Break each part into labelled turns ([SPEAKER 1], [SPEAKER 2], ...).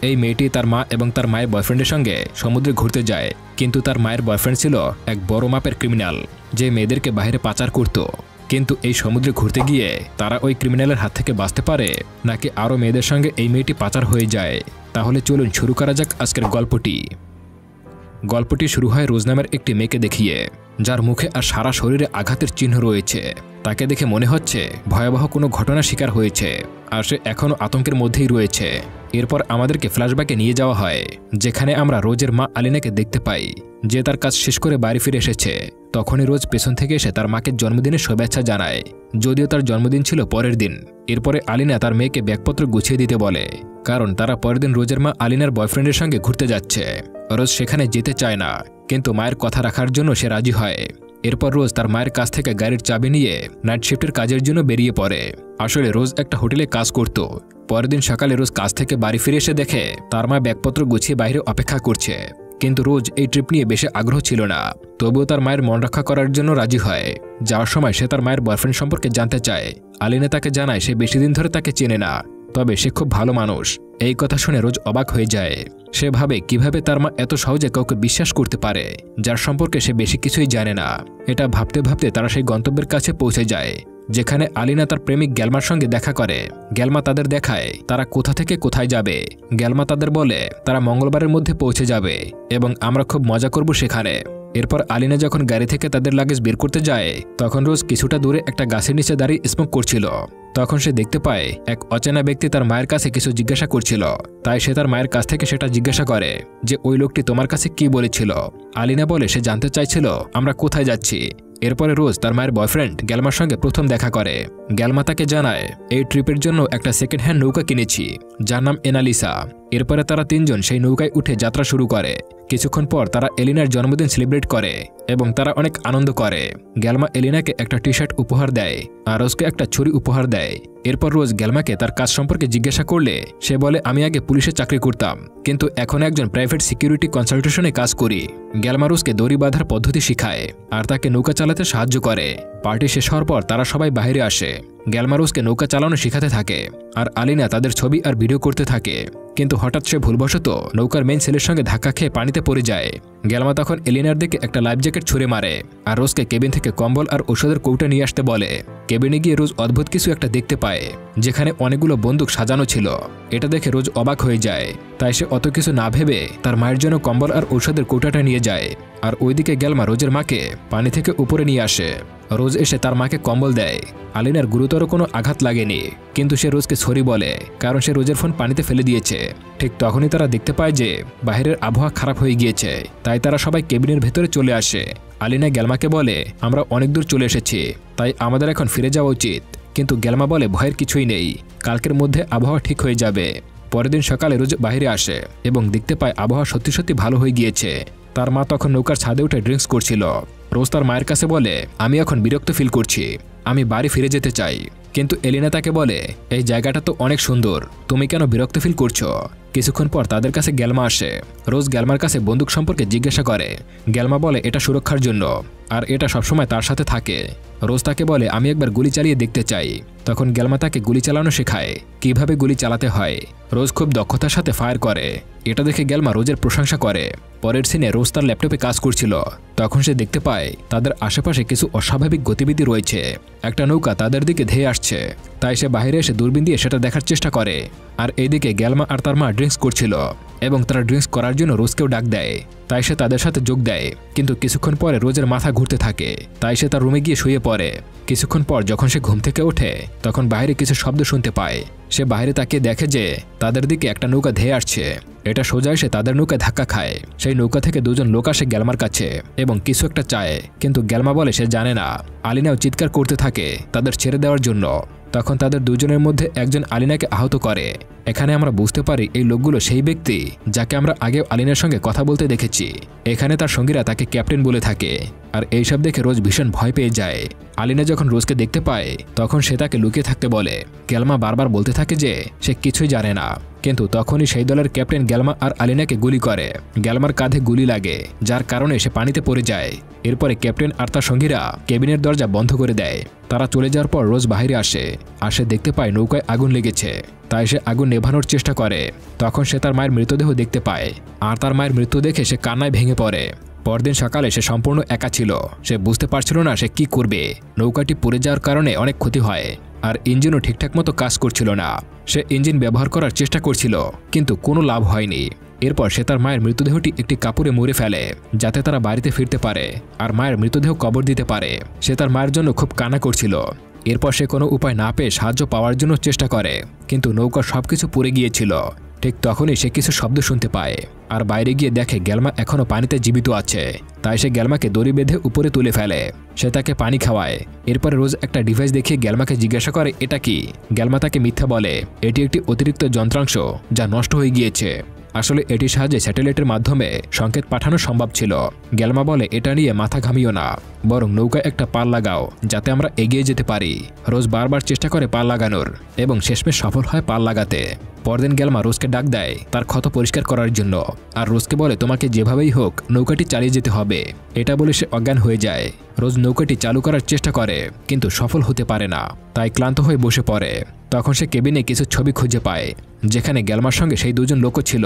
[SPEAKER 1] এই মেয়েটি তার মা এবং তার মায়ের বয়ফ্রেন্ডের সঙ্গে সমুদ্রে ঘুরতে যায়, কিন্তু তার মায়ের বয়ফ্রেন্ড ছিল এক বড় মাপের ক্রিমিনাল যে মেয়েদেরকে বাইরে পাচার করত। কিন্তু এই সমুদ্রে ঘুরতে গিয়ে তারা ওই ক্রিমিনালের হাত থেকে বাঁচতে পারে নাকি আরও মেয়েদের সঙ্গে এই মেয়েটি পাচার হয়ে যায়? তাহলে চলুন শুরু করা যাক আজকের গল্পটি। গল্পটি শুরু হয় রোজ নামের একটি মেয়েকে দেখিয়ে, যার মুখে আর সারা শরীরে আঘাতের চিহ্ন রয়েছে। তাকে দেখে মনে হচ্ছে ভয়াবহ কোনো ঘটনার শিকার হয়েছে, আর সে এখনও আতঙ্কের মধ্যেই রয়েছে। এরপর আমাদেরকে ফ্ল্যাশব্যাকে নিয়ে যাওয়া হয়, যেখানে আমরা রোজের মা আলিনাকে দেখতে পাই, যে তার কাজ শেষ করে বাড়ি ফিরে এসেছে। তখনই রোজ পেছন থেকে এসে তার মাকে জন্মদিনের শুভেচ্ছা জানায়, যদিও তার জন্মদিন ছিল পরের দিন। এরপরে আলিনা তার মেয়েকে ব্যাগপত্র গুছিয়ে দিতে বলে, কারণ তারা পরের দিন রোজের মা আলিনার বয়ফ্রেন্ডের সঙ্গে ঘুরতে যাচ্ছে। রোজ সেখানে যেতে চায় না, কিন্তু মায়ের কথা রাখার জন্য সে রাজি হয়। এরপর রোজ তার মায়ের কাছ থেকে গাড়ির চাবি নিয়ে নাইট শিফটের কাজের জন্য বেরিয়ে পড়ে। আসলে রোজ একটা হোটেলে কাজ করত। পরের দিন সকালে রোজ কাজ থেকে বাড়ি ফিরে এসে দেখে তার মা ব্যাগপত্র গুছিয়ে বাইরে অপেক্ষা করছে, কিন্তু রোজ এই ট্রিপ নিয়ে বেশি আগ্রহ ছিল না। তবুও তার মায়ের মন রক্ষা করার জন্য রাজি হয়। যাওয়ার সময় সে তার মায়ের বয়ফ্রেন্ড সম্পর্কে জানতে চায়। আলিনা তাকে জানায় সে বেশি দিন ধরে তাকে চেনে না, তবে সে খুব ভালো মানুষ। এই কথা শুনে রোজ অবাক হয়ে যায়। সে ভাবে কিভাবে তার মা এত সহজে কাউকে বিশ্বাস করতে পারে যার সম্পর্কে সে বেশি কিছুই জানে না। এটা ভাবতে ভাবতে তারা সেই গন্তব্যের কাছে পৌঁছে যায়, যেখানে আলিনা তার প্রেমিক গ্যালমার সঙ্গে দেখা করে। গ্যালমা তাদের দেখায় তারা কোথা থেকে কোথায় যাবে। গ্যালমা তাদের বলে তারা মঙ্গলবারের মধ্যে পৌঁছে যাবে এবং আমরা খুব মজা করব সেখানে। এরপর আলিনা যখন গাড়ি থেকে তাদের লাগেজ বের করতে যায়, তখন রোজ কিছুটা দূরে একটা গাছের নিচে দাঁড়িয়ে স্মোক করছিল। তখন সে দেখতে পায় এক অচেনা ব্যক্তি তার মায়ের কাছে কিছু জিজ্ঞাসা করছিল। তাই সে তার মায়ের কাছ থেকে সেটা জিজ্ঞাসা করে যে ওই লোকটি তোমার কাছে কি বলেছিল। আলিনা বলে সে জানতে চাইছিল আমরা কোথায় যাচ্ছি। এরপরে রোজ তার মায়ের বয়ফ্রেন্ড গ্যালমার সঙ্গে প্রথম দেখা করে। গ্যালমা তাকে জানায় এই ট্রিপের জন্য একটা সেকেন্ড হ্যান্ড নৌকা কিনেছি, যার নাম এনালিসা। এরপরে তারা তিনজন সেই নৌকায় উঠে যাত্রা শুরু করে। কিছুক্ষণ পর তারা এলিনার জন্মদিন সেলিব্রেট করে এবং তারা অনেক আনন্দ করে। গ্যালমা এলিনাকে একটা টি শার্ট উপহার দেয় আর রোজকে একটা ছুরি উপহার দেয়। এরপর রোজ গ্যালমাকে তার কাজ সম্পর্কে জিজ্ঞাসা করলে সে বলে আমি আগে পুলিশে চাকরি করতাম, কিন্তু এখন একজন প্রাইভেট সিকিউরিটি কনসালটেশনে কাজ করি। গ্যালমা রোজকে দড়ি বাঁধার পদ্ধতি শিখায় আর তাকে নৌকা চালাতে সাহায্য করে। পার্টি শেষ হওয়ার পর তারা সবাই বাইরে আসে। গ্যালমা রোজকে নৌকা চালানো শেখাতে থাকে আর আলিনা তাদের ছবি আর ভিডিও করতে থাকে। কিন্তু হঠাৎ সে ভুলবশত নৌকার মেইন ছেলের সঙ্গে ধাক্কা খেয়ে পানিতে পড়ে যায়। গ্যালমা তখন এলিনার দিকে একটা লাইফ জ্যাকেট ছুঁড়ে মারে আর রোজকে কেবিন থেকে কম্বল আর ওষুধের কৌটা নিয়ে আসতে বলে। কেবিনে গিয়ে রোজ অদ্ভুত কিছু একটা দেখতে পায়, যেখানে অনেকগুলো বন্দুক সাজানো ছিল। এটা দেখে রোজ অবাক হয়ে যায়। তাই সে অত কিছু না ভেবে তার মায়ের জন্য কম্বল আর ঔষধের কৌটাটা নিয়ে যায়। আর ওইদিকে গ্যালমা রোজের মাকে পানি থেকে উপরে নিয়ে আসে। রোজ এসে তার মাকে কম্বল দেয়। আলিনার গুরুতর কোনো আঘাত লাগেনি, কিন্তু সে রোজকে সরি বলে, কারণ সে রোজের ফোন পানিতে ফেলে দিয়েছে। ঠিক তখনই তারা দেখতে পায় যে বাইরের আবহাওয়া খারাপ হয়ে গিয়েছে। তাই তারা সবাই কেবিনের ভেতরে চলে আসে। আলিনা গ্যালমাকে বলে আমরা অনেক দূর চলে এসেছি, তাই আমাদের এখন ফিরে যাওয়া উচিত। কিন্তু গ্যালমা বলে ভয়ের কিছুই নেই, কালকের মধ্যে আবহাওয়া ঠিক হয়ে যাবে। পরের দিন সকালে রোজ বাইরে আসে এবং দেখতে পায় আবহাওয়া সত্যি সত্যি ভালো হয়ে গিয়েছে। তার মা তখন নৌকার ছাদে উঠে ড্রিঙ্কস করছিল। রোজ তার মায়ের কাছে বলে আমি এখন বিরক্ত ফিল করছি, আমি বাড়ি ফিরে যেতে চাই। কিন্তু এলিনা তাকে বলে এই জায়গাটা তো অনেক সুন্দর, তুমি কেন বিরক্ত ফিল করছো? কিছুক্ষণ পর তাদের কাছে গ্যালমা আসে। রোজ গ্যালমার কাছে বন্দুক সম্পর্কে জিজ্ঞাসা করে। গ্যালমা বলে এটা সুরক্ষার জন্য আর এটা সবসময় তার সাথে থাকে। রোজ তাকে বলে আমি একবার গুলি চালিয়ে দেখতে চাই। তখন গ্যালমা তাকে গুলি চালানো শেখায়, কিভাবে গুলি চালাতে হয়। রোজ খুব দক্ষতার সাথে ফায়ার করে। এটা দেখে গ্যালমা রোজের প্রশংসা করে। পরের সিনে রোজ তার ল্যাপটপে কাজ করছিল। তখন সে দেখতে পায় তাদের আশেপাশে কিছু অস্বাভাবিক গতিবিধি রয়েছে। একটা নৌকা তাদের দিকে ধেয়ে আসছে। তাই সে বাইরে এসে দূরবীন দিয়ে সেটা দেখার চেষ্টা করে। আর এইদিকে গ্যালমা আর তার মা ড্রিঙ্কস করছিল এবং তারা ড্রিঙ্কস করার জন্য রোজকেও ডাক দেয়। তাই সে তাদের সাথে যোগ দেয়। কিন্তু কিছুক্ষণ পরে রোজের মাথা ঘুরতে থাকে, তাই সে তার রুমে গিয়ে শুয়ে পড়ে। কিছুক্ষণ পর যখন সে ঘুম থেকে ওঠে, তখন বাইরে কিছু শব্দ শুনতে পায়। সে বাইরে তাকিয়ে দেখে যে তাদের দিকে একটা নৌকা ধেয়ে আসছে। এটা সোজা এসে তাদের নৌকায় ধাক্কা খায়। সেই নৌকা থেকে দুজন লোক আসে গ্যালমার কাছে এবং কিছু একটা চায়, কিন্তু গ্যালমা বলে সে জানে না। আলিনাও চিৎকার করতে থাকে তাদের ছেড়ে দেওয়ার জন্য। তখন তাদের দুজনের মধ্যে একজন আলিনাকে আহত করে। এখানে আমরা বুঝতে পারি এই লোকগুলো সেই ব্যক্তি যাকে আমরা আগেও আলিনার সঙ্গে কথা বলতে দেখেছি। এখানে তার সঙ্গীরা তাকে ক্যাপ্টেন বলে থাকে। আর এইসব দেখে রোজ ভীষণ ভয় পেয়ে যায়। আলিনা যখন রোজকে দেখতে পায়, তখন সে তাকে লুকিয়ে থাকতে বলে। গ্যালমা বারবার বলতে থাকে যে সে কিছুই জানে না। কিন্তু তখনই সেই দলের ক্যাপ্টেন গ্যালমা আর আলিনাকে গুলি করে। গ্যালমার কাঁধে গুলি লাগে, যার কারণে সে পানিতে পড়ে যায়। এরপরে ক্যাপ্টেন আর তার সঙ্গীরা কেবিনের দরজা বন্ধ করে দেয়। তারা চলে যাওয়ার পর রোজ বাইরে আসে, আর সে দেখতে পায় নৌকায় আগুন লেগেছে। তাই সে আগুন নেভানোর চেষ্টা করে। তখন সে তার মায়ের মৃতদেহ দেখতে পায়, আর তার মায়ের মৃত্যু দেখে সে কান্নায় ভেঙে পড়ে। পরদিন সকালে সে সম্পূর্ণ একা ছিল। সে বুঝতে পারছিল না সে কি করবে। নৌকাটি পড়ে যাওয়ার কারণে অনেক ক্ষতি হয়, আর ইঞ্জিনও ঠিকঠাক মতো কাজ করছিল না। সে ইঞ্জিন ব্যবহার করার চেষ্টা করছিল, কিন্তু কোনো লাভ হয়নি। এরপর সে তার মায়ের মৃতদেহটি একটি কাপড়ে মুড়ে ফেলে, যাতে তারা বাড়িতে ফিরতে পারে আর মায়ের মৃতদেহ কবর দিতে পারে। সে তার মায়ের জন্য খুব কান্না করছিল। এরপর সে কোনো উপায় না পেয়ে সাহায্য পাওয়ার জন্য চেষ্টা করে, কিন্তু নৌকা সবকিছু পুড়ে গিয়েছিল। ঠিক তখনই সে কিছু শব্দ শুনতে পায়, আর বাইরে গিয়ে দেখে গ্যালমা এখনও পানিতে জীবিত আছে। তাই সে গ্যালমাকে দড়ি বেঁধে উপরে তুলে ফেলে। সে তাকে পানি খাওয়ায়। এরপরে রোজ একটা ডিভাইস দেখিয়ে গ্যালমাকে জিজ্ঞাসা করে এটা কি। গ্যালমা তাকে মিথ্যা বলে এটি একটি অতিরিক্ত যন্ত্রাংশ যা নষ্ট হয়ে গিয়েছে। আসলে এটির সাহায্যে স্যাটেলাইটের মাধ্যমে সংকেত পাঠানো সম্ভব ছিল। গ্যালমা বলে এটা নিয়ে মাথা ঘামিও না, বরং নৌকায় একটা পাল লাগাও যাতে আমরা এগিয়ে যেতে পারি। রোজ বারবার চেষ্টা করে পাল লাগানোর, এবং শেষমেশ সফল হয় পাল লাগাতে। পরদিন গ্যালমা রোজকে ডাক দেয় তার ক্ষত পরিষ্কার করার জন্য, আর রোজকে বলে তোমাকে যেভাবেই হোক নৌকাটি চালিয়ে যেতে হবে। এটা বলে সে অজ্ঞান হয়ে যায়। রোজ নৌকাটি চালু করার চেষ্টা করে, কিন্তু সফল হতে পারে না। তাই ক্লান্ত হয়ে বসে পড়ে। তখন সে কেবিনে কিছু ছবি খুঁজে পায়, যেখানে গ্যালমার সঙ্গে সেই দুজন লোকও ছিল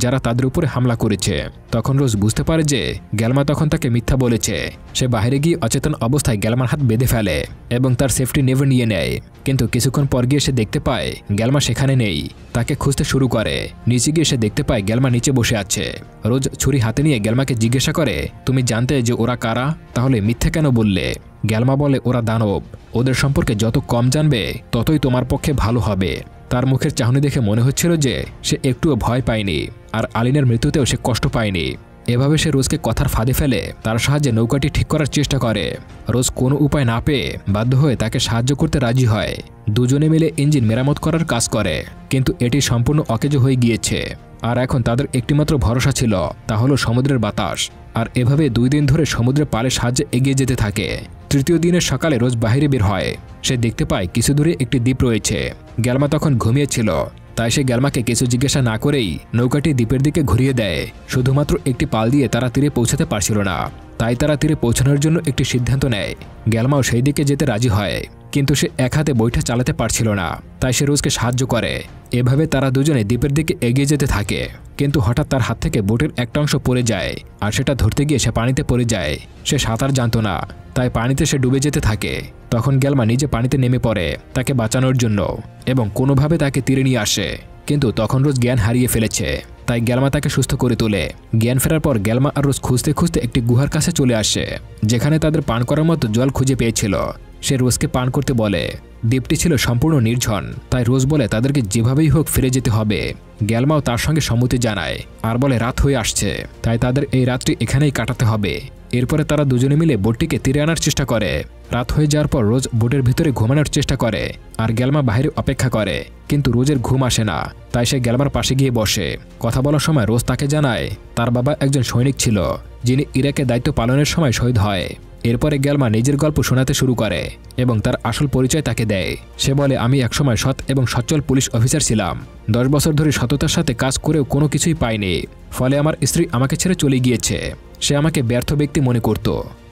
[SPEAKER 1] যারা তাদের উপরে হামলা করেছে। তখন রোজ বুঝতে পারে যে গ্যালমা তখন তাকে মিথ্যা বলেছে। সে বাইরে গিয়ে অচেতন অবস্থায় গ্যালমার হাত বেঁধে ফেলে এবং তার সেফটি নেভে নিয়ে নেয়। কিন্তু কিছুক্ষণ পর গিয়ে সে দেখতে পায় গ্যালমা সেখানে নেই। তাকে খুঁজতে শুরু করে। নিচে গিয়ে সে দেখতে পায় গ্যালমা নিচে বসে আছে। রোজ ছুরি হাতে নিয়ে গ্যালমাকে জিজ্ঞাসা করে তুমি জানতে যে ওরা কারা, তাহলে মিথ্যে কেন বললে? গ্যালমা বলে ওরা দানব, ওদের সম্পর্কে যত কম জানবে ততই তোমার পক্ষে ভালো হবে। তার মুখের চাহনি দেখে মনে হচ্ছিল যে সে একটুও ভয় পায়নি, আর আলিনের মৃত্যুতেও সে কষ্ট পায়নি। এভাবে সে রোজকে কথার ফাঁদে ফেলে তার সাহায্যে নৌকাটি ঠিক করার চেষ্টা করে। রোজ কোনো উপায় না পেয়ে বাধ্য হয়ে তাকে সাহায্য করতে রাজি হয়। দুজনে মিলে ইঞ্জিন মেরামত করার কাজ করে, কিন্তু এটি সম্পূর্ণ অকেজো হয়ে গিয়েছে। আর এখন তাদের একটিমাত্র ভরসা ছিল, তা হলো সমুদ্রের বাতাস। আর এভাবে 2 দিন ধরে সমুদ্রের পালের সাহায্যে এগিয়ে যেতে থাকে। তৃতীয় দিনের সকালে রোজ বাইরে বের হয়। সে দেখতে পায় কিছু দূরে একটি দ্বীপ রয়েছে। গ্যালমা তখন ঘুমিয়েছিল, তাই সে গ্যালমাকে কিছু জিজ্ঞাসা না করেই নৌকাটি দ্বীপের দিকে ঘুরিয়ে দেয়। শুধুমাত্র একটি পাল দিয়ে তারা তীরে পৌঁছাতে পারছিল না, তাই তারা তীরে পৌঁছানোর জন্য একটি সিদ্ধান্ত নেয়। গ্যালমাও সেই দিকে যেতে রাজি হয়, কিন্তু সে এক হাতে বইটা চালাতে পারছিল না, তাই সে রোজকে সাহায্য করে। এভাবে তারা দুজনে দ্বীপের দিকে এগিয়ে যেতে থাকে। কিন্তু হঠাৎ তার হাত থেকে বোটের একটা অংশ পড়ে যায়, আর সেটা ধরতে গিয়ে সে পানিতে পড়ে যায়। সে সাঁতার জানতো না, তাই পানিতে সে ডুবে যেতে থাকে। তখন গ্যালমা নিজে পানিতে নেমে পড়ে তাকে বাঁচানোর জন্য, এবং কোনোভাবে তাকে তীরে নিয়ে আসে। কিন্তু তখন রোজ জ্ঞান হারিয়ে ফেলেছে, তাই গ্যালমা তাকে সুস্থ করে তোলে। জ্ঞান ফেরার পর গ্যালমা আর রোজ খুঁজতে খুঁজতে একটি গুহার কাছে চলে আসে, যেখানে তাদের পান করার মতো জল খুঁজে পেয়েছিল। সে রোজকে পান করতে বলে। দ্বীপটি ছিল সম্পূর্ণ নির্জন, তাই রোজ বলে তাদেরকে যেভাবেই হোক ফিরে যেতে হবে। গ্যালমাও তার সঙ্গে সম্মতি জানায়, আর বলে রাত হয়ে আসছে, তাই তাদের এই রাতটি এখানেই কাটাতে হবে। এরপরে তারা দুজনে মিলে বোটটিকে তীরে আনার চেষ্টা করে। রাত হয়ে যাওয়ার পর রোজ বোটের ভিতরে ঘুমানোর চেষ্টা করে, আর গ্যালমা বাইরে অপেক্ষা করে। কিন্তু রোজের ঘুম আসে না, তাই সে গ্যালমার পাশে গিয়ে বসে। কথা বলার সময় রোজ তাকে জানায় তার বাবা একজন সৈনিক ছিল, যিনি ইরাকে দায়িত্ব পালনের সময় শহীদ হয়। এরপরে গ্যালমা নিজের গল্প শোনাতে শুরু করে এবং তার আসল পরিচয় তাকে দেয়। সে বলে আমি একসময় সৎ এবং সচ্ছল পুলিশ অফিসার ছিলাম। 10 বছর ধরে সততার সাথে কাজ করেও কোনো কিছুই পাইনি। ফলে আমার স্ত্রী আমাকে ছেড়ে চলে গিয়েছে। সে আমাকে ব্যর্থ ব্যক্তি মনে করত।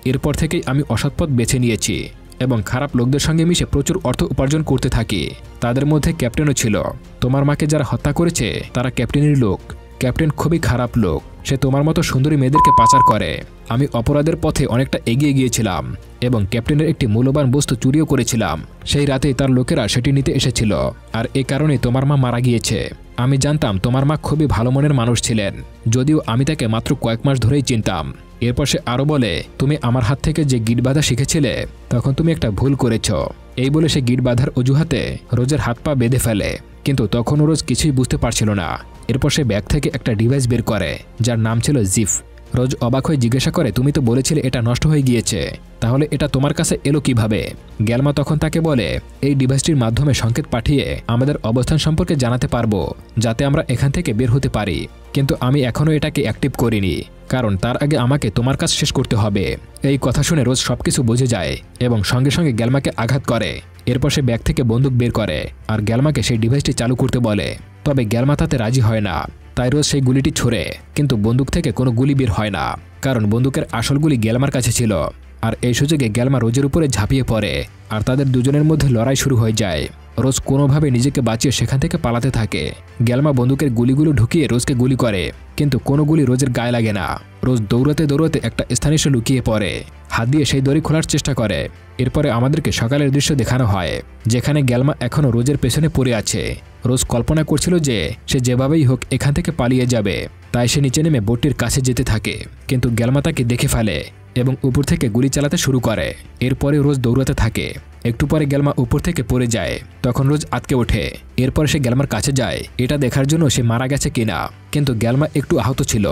[SPEAKER 1] এরপর থেকেই আমি অসৎ পথ বেছে নিয়েছি এবং খারাপ লোকদের সঙ্গে মিশে প্রচুর অর্থ উপার্জন করতে থাকি। তাদের মধ্যে ক্যাপ্টেনও ছিল। তোমার মাকে যারা হত্যা করেছে তারা ক্যাপ্টেনের লোক। ক্যাপ্টেন খুবই খারাপ লোক। সে তোমার মতো সুন্দরী মেয়েদেরকে পাচার করে। আমি অপরাধের পথে অনেকটা এগিয়ে গিয়েছিলাম এবং ক্যাপ্টেনের একটি মূল্যবান বস্তু চুরিও করেছিলাম। সেই রাতেই তার লোকেরা সেটি নিতে এসেছিল, আর এ কারণে তোমার মা মারা গিয়েছে। আমি জানতাম তোমার মা খুবই ভালো মনের মানুষ ছিলেন, যদিও আমি তাকে মাত্র কয়েক মাস ধরেই চিনতাম। এরপর সে আরও বলে তুমি আমার হাত থেকে যে গিট বাঁধা শিখেছিলে তখন তুমি একটা ভুল করেছ। এই বলে সে গিট বাঁধার অজুহাতে রোজের হাত পা বেঁধে ফেলে, কিন্তু তখনও রোজ কিছুই বুঝতে পারছিল না। এরপর সে ব্যাগ থেকে একটা ডিভাইস বের করে, যার নাম ছিল জিফ। রোজ অবাক হয়ে জিজ্ঞাসা করে তুমি তো বলেছিলে এটা নষ্ট হয়ে গিয়েছে, তাহলে এটা তোমার কাছে এলো কিভাবে? গ্যালমা তখন তাকে বলে এই ডিভাইসটির মাধ্যমে সংকেত পাঠিয়ে আমাদের অবস্থান সম্পর্কে জানাতে পারবো, যাতে আমরা এখান থেকে বের হতে পারি। কিন্তু আমি এখনও এটাকে অ্যাক্টিভ করিনি, কারণ তার আগে আমাকে তোমার কাজ শেষ করতে হবে। এই কথা শুনে রোজ সবকিছু বুঝে যায় এবং সঙ্গে সঙ্গে গ্যালমাকে আঘাত করে। এরপর সে ব্যাগ থেকে বন্দুক বের করে আর গ্যালমাকে সেই ডিভাইসটি চালু করতে বলে। তবে গ্যালমা তাতে রাজি হয় না। তাই রোজ সেই গুলিটি ছোড়ে, কিন্তু বন্দুক থেকে কোনো গুলি বের হয় না, কারণ বন্দুকের আসল গুলি গ্যালমার কাছে ছিল। আর এই সুযোগে গ্যালমা রোজের উপরে ঝাঁপিয়ে পড়ে, আর তাদের দুজনের মধ্যে লড়াই শুরু হয়ে যায়। রোজ কোনোভাবে নিজেকে বাঁচিয়ে সেখান থেকে পালাতে থাকে। গ্যালমা বন্দুকের গুলিগুলো ঢুকিয়ে রোজকে গুলি করে, কিন্তু কোনো গুলি রোজের গায়ে লাগে না। রোজ দৌড়াতে দৌড়াতে একটা স্থানে এসে লুকিয়ে পড়ে, হাত দিয়ে সেই দড়ি খোলার চেষ্টা করে। এরপরে আমাদেরকে সকালের দৃশ্য দেখানো হয়, যেখানে গ্যালমা এখনও রোজের পেছনে পড়ে আছে। রোজ কল্পনা করছিল যে সে যেভাবেই হোক এখান থেকে পালিয়ে যাবে, তাই সে নিচে নেমে বোটটির কাছে যেতে থাকে, কিন্তু গ্যালমা তাকে দেখে ফেলে এবং উপর থেকে গুলি চালাতে শুরু করে। এরপরে রোজ দৌড়াতে থাকে। একটু পরে গ্যালমা উপর থেকে পড়ে যায়, তখন রোজ আটকে ওঠে। এরপর সে গ্যালমার কাছে যায় এটা দেখার জন্য সে মারা গেছে কিনা, কিন্তু গ্যালমা একটু আহত ছিল।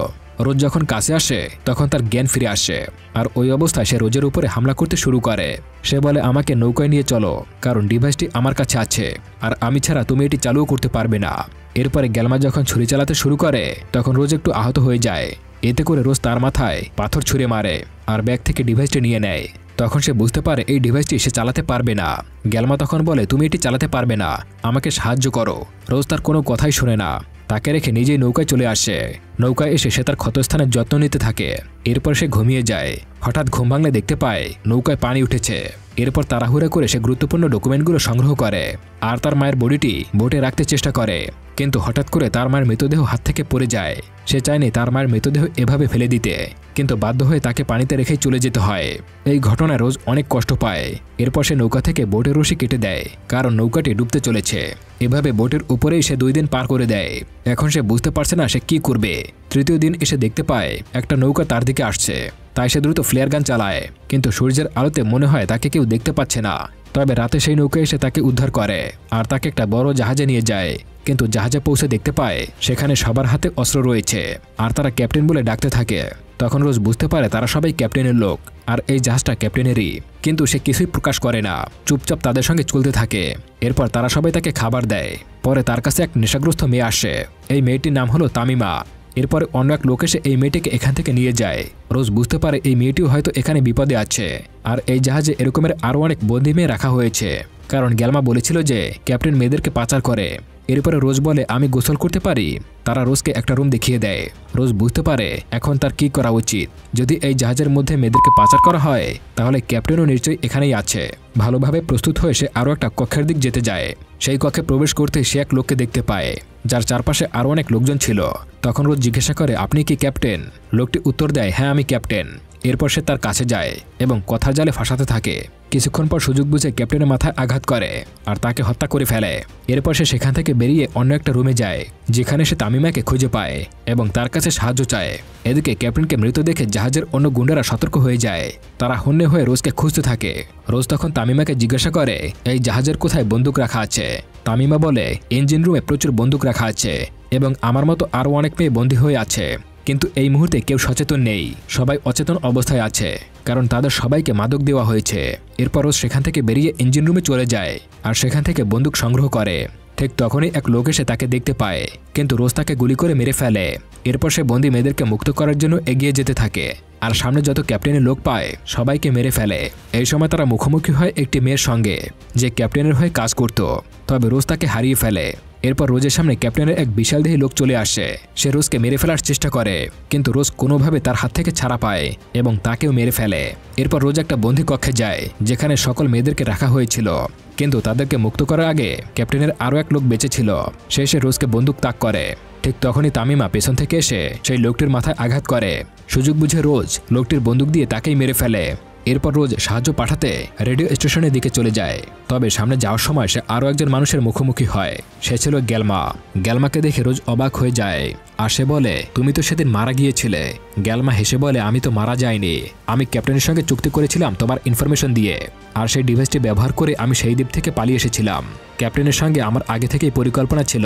[SPEAKER 1] রোজ যখন কাছে আসে তখন তার জ্ঞান ফিরে আসে, আর ওই অবস্থায় সে রোজের উপরে হামলা করতে শুরু করে। সে বলে, আমাকে নৌকায় নিয়ে চলো, কারণ ডিভাইসটি আমার কাছে আছে, আর আমি ছাড়া তুমি এটি চালুও করতে পারবে না। এরপরে গ্যালমা যখন ছুরি চালাতে শুরু করে তখন রোজ একটু আহত হয়ে যায়। এতে করে রোজ তার মাথায় পাথর ছুঁড়ে মারে আর ব্যাগ থেকে ডিভাইসটি নিয়ে নেয়। তখন সে বুঝতে পারে এই ডিভাইসটি সে চালাতে পারবে না। গ্যালমা তখন বলে, তুমি এটি চালাতে পারবে না, আমাকে সাহায্য করো। রোজ তার কোনো কথাই শোনে না, তাকে রেখে নিজেই নৌকায় চলে আসে। নৌকায় এসে সে তার ক্ষতস্থানের যত্ন নিতে থাকে। এরপর সে ঘুমিয়ে যায়। হঠাৎ ঘুম ভাঙলে দেখতে পায় নৌকায় পানি উঠেছে। এরপর তাড়াহুড়া করে সে গুরুত্বপূর্ণ ডকুমেন্টগুলো সংগ্রহ করে আর তার মায়ের বডিটি বোটে রাখতে চেষ্টা করে, কিন্তু হঠাৎ করে তার মায়ের মৃতদেহ হাত থেকে পড়ে যায়। সে চায়নি তার মায়ের মৃতদেহ এভাবে ফেলে দিতে, কিন্তু বাধ্য হয়ে তাকে পানিতে রেখেই চলে যেতে হয়। এই ঘটনায় রোজ অনেক কষ্ট পায়। এরপর সে নৌকা থেকে বোটের রশি কেটে দেয়, কারণ নৌকাটি ডুবতে চলেছে। এভাবে বোটের উপরেই সে 2 দিন পার করে দেয়। এখন সে বুঝতে পারছে না সে কি করবে। তৃতীয় দিন এসে দেখতে পায় একটা নৌকা তার দিকে আসছে, তাই সে দ্রুত ফ্লেয়ার গান চালায়, কিন্তু সূর্যের আলোতে মনে হয় তাকে কেউ দেখতে পাচ্ছে না। তবে রাতে সেই নৌকা এসে তাকে উদ্ধার করে আর তাকে একটা বড় জাহাজে নিয়ে যায়, কিন্তু জাহাজে পৌঁছে দেখতে পায় সেখানে সবার হাতে অস্ত্র রয়েছে আর তারা ক্যাপ্টেন বলে ডাকতে থাকে। তখন রোজ বুঝতে পারে তারা সবাই ক্যাপ্টেনের লোক আর এই জাহাজটা ক্যাপ্টেনেরই, কিন্তু সে কিছুই প্রকাশ করে না, চুপচাপ তাদের সঙ্গে চলতে থাকে। এরপর তারা সবাই তাকে খাবার দেয়। পরে তার কাছে এক নেশাগ্রস্ত মেয়ে আসে। এই মেয়েটির নাম হলো তামিমা। এরপরে অন্য এক লোক এসে এই মেয়েটিকে এখান থেকে নিয়ে যায়। রোজ বুঝতে পারে এই মেয়েটিও হয়তো এখানে বিপদে আছে, আর এই জাহাজে এরকমের আরও অনেক বন্দি মেয়ে রাখা হয়েছে, কারণ গ্যালমা বলেছিল যে ক্যাপ্টেন মেয়েদেরকে পাচার করে। এরপরে রোজ বলে, আমি গোসল করতে পারি। তারা রোজকে একটা রুম দেখিয়ে দেয়। রোজ বুঝতে পারে এখন তার কি করা উচিত। যদি এই জাহাজের মধ্যে মেয়েদেরকে পাচার করা হয় তাহলে ক্যাপ্টেনও নিশ্চয়ই এখানেই আছে। ভালোভাবে প্রস্তুত হয়ে সে আরও একটা কক্ষের দিক যেতে যায়। সেই কক্ষে প্রবেশ করতে সে এক লোককে দেখতে পায়, যার চারপাশে আরও অনেক লোকজন ছিল। তখন রোজ জিজ্ঞাসা করে, আপনি কি ক্যাপ্টেন? লোকটি উত্তর দেয়, হ্যাঁ আমি ক্যাপ্টেন। এরপর সে তার কাছে যায় এবং কথার জালে ফাঁসাতে থাকে। কিছুক্ষণ পর সুযোগ বুঝে ক্যাপ্টেনের মাথায় আঘাত করে আর তাকে হত্যা করে ফেলে। এরপর সে সেখান থেকে বেরিয়ে অন্য একটা রুমে যায়, যেখানে সে তামিমাকে খুঁজে পায় এবং তার কাছে সাহায্য চায়। এদিকে ক্যাপ্টেনকে মৃত দেখে জাহাজের অন্য গুন্ডারা সতর্ক হয়ে যায়। তারা হন্যে হয়ে রোজকে খুঁজতে থাকে। রোজ তখন তামিমাকে জিজ্ঞাসা করে, এই জাহাজের কোথায় বন্দুক রাখা আছে? তামিমা বলে, ইঞ্জিন রুমে প্রচুর বন্দুক রাখা আছে এবং আমার মতো আরও অনেক মেয়ে বন্দী হয়ে আছে, কিন্তু এই মুহূর্তে কেউ সচেতন নেই, সবাই অচেতন অবস্থায় আছে, কারণ তাদের সবাইকে মাদক দেওয়া হয়েছে। এরপর রোজ সেখান থেকে বেরিয়ে ইঞ্জিন রুমে চলে যায় আর সেখান থেকে বন্দুক সংগ্রহ করে। ঠিক তখনই এক লোক এসে তাকে দেখতে পায়, কিন্তু রোজ তাকে গুলি করে মেরে ফেলে। এরপর সে বন্দী মেয়েদেরকে মুক্ত করার জন্য এগিয়ে যেতে থাকে আর সামনে যত ক্যাপ্টেনের লোক পায় সবাইকে মেরে ফেলে। এই সময় তারা মুখোমুখি হয় একটি মেয়ের সঙ্গে, যে ক্যাপ্টেনের হয়ে কাজ করত, তবে রোজ তাকে হারিয়ে ফেলে। এরপর রোজের সামনে ক্যাপ্টেনের এক বিশালদেহী লোক চলে আসে। সে রোজকে মেরে ফেলার চেষ্টা করে, কিন্তু রোজ কোনোভাবে তার হাত থেকে ছাড়া পায় এবং তাকেও মেরে ফেলে। এরপর রোজ একটা বন্দি কক্ষে যায়, যেখানে সকল মেয়েদেরকে রাখা হয়েছিল, কিন্তু তাদেরকে মুক্ত করার আগে ক্যাপ্টেনের আরও এক লোক বেঁচে ছিল। সে এসে রোজকে বন্দুক তাক করে। ঠিক তখনই তামিমা পেছন থেকে এসে সেই লোকটির মাথায় আঘাত করে। সুযোগ বুঝে রোজ লোকটির বন্দুক দিয়ে তাকেই মেরে ফেলে। এরপর রোজ সাহায্য পাঠাতে রেডিও স্টেশনের দিকে চলে যায়। তবে সামনে যাওয়ার সময় সে আরও একজন মানুষের মুখোমুখি হয়। সে ছিল গ্যালমা। গ্যালমাকে দেখে রোজ অবাক হয়ে যায় আর সে বলে, তুমি তো সেদিন মারা গিয়েছিলে। গ্যালমা হেসে বলে, আমি তো মারা যাইনি, আমি ক্যাপ্টেনের সঙ্গে চুক্তি করেছিলাম তোমার ইনফরমেশন দিয়ে, আর সেই ডিভাইসটি ব্যবহার করে আমি সেই দ্বীপ থেকে পালিয়ে এসেছিলাম। ক্যাপ্টেনের সঙ্গে আমার আগে থেকেই পরিকল্পনা ছিল,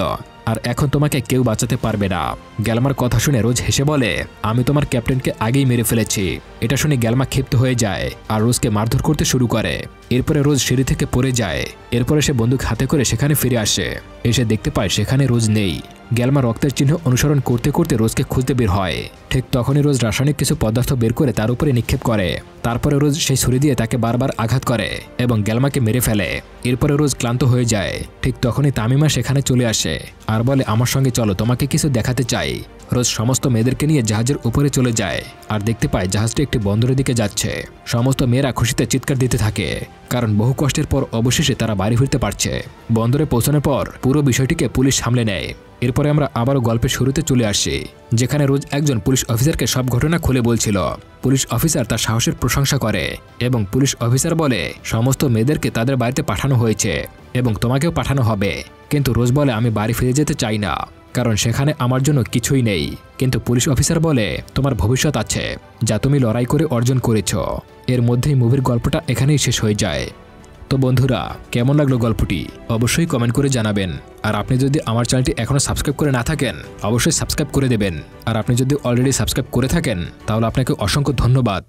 [SPEAKER 1] আর এখন তোমাকে কেউ বাঁচাতে পারবে না। গ্যালমার কথা শুনে রোজ হেসে বলে, আমি তোমার ক্যাপ্টেনকে আগেই মেরে ফেলেছি। এটা শুনে গ্যালমা ক্ষিপ্ত হয়ে যায় আর রোজকে মারধর করতে শুরু করে। এরপরে রোজ সিঁড়ি থেকে পড়ে যায়। এরপরে সে বন্দুক হাতে করে সেখানে ফিরে আসে। এসে দেখতে পায় সেখানে রোজ নেই। গ্যালমা রক্তের চিহ্ন অনুসরণ করতে করতে রোজকে খুঁজতে বের হয়। ঠিক তখনই রোজ রাসায়নিক কিছু পদার্থ বের করে তার উপরে নিক্ষেপ করে। তারপরে রোজ সেই ছুরি দিয়ে তাকে বারবার আঘাত করে এবং গ্যালমাকে মেরে ফেলে। এরপরে রোজ ক্লান্ত হয়ে যায়। ঠিক তখনই তামিমা সেখানে চলে আসে আর বলে, আমার সঙ্গে চলো, তোমাকে কিছু দেখাতে চাই। রোজ সমস্ত মেয়েদেরকে নিয়ে জাহাজের উপরে চলে যায় আর দেখতে পায় জাহাজটি একটি বন্দরের দিকে যাচ্ছে। সমস্ত মেয়েরা খুশিতে চিৎকার দিতে থাকে, কারণ বহু কষ্টের পর অবশেষে তারা বাড়ি ফিরতে পারছে। বন্দরে পৌঁছানোর পর পুরো বিষয়টিকে পুলিশ সামলে নেয়। এরপরে আমরা আবারও গল্পের শুরুতে চলে আসি, যেখানে রোজ একজন পুলিশ অফিসারকে সব ঘটনা খুলে বলছিল। পুলিশ অফিসার তার সাহসের প্রশংসা করে এবং পুলিশ অফিসার বলে, সমস্ত মেয়েদেরকে তাদের বাড়িতে পাঠানো হয়েছে এবং তোমাকেও পাঠানো হবে। কিন্তু রোজ বলে, আমি বাড়ি ফিরে যেতে চাই না, কারণ সেখানে আমার জন্য কিছুই নেই। কিন্তু পুলিশ অফিসার বলে, তোমার ভবিষ্যৎ আছে, যা তুমি লড়াই করে অর্জন করেছ। এর মধ্যেই মুভির গল্পটা এখানেই শেষ হয়ে যায়। তো বন্ধুরা, কেমন লাগলো গল্পটি অবশ্যই কমেন্ট করে জানাবেন। আর আপনি যদি আমার চ্যানেলটি এখনও সাবস্ক্রাইব করে না থাকেন, অবশ্যই সাবস্ক্রাইব করে দেবেন। আর আপনি যদি অলরেডি সাবস্ক্রাইব করে থাকেন, তাহলে আপনাকে অসংখ্য ধন্যবাদ।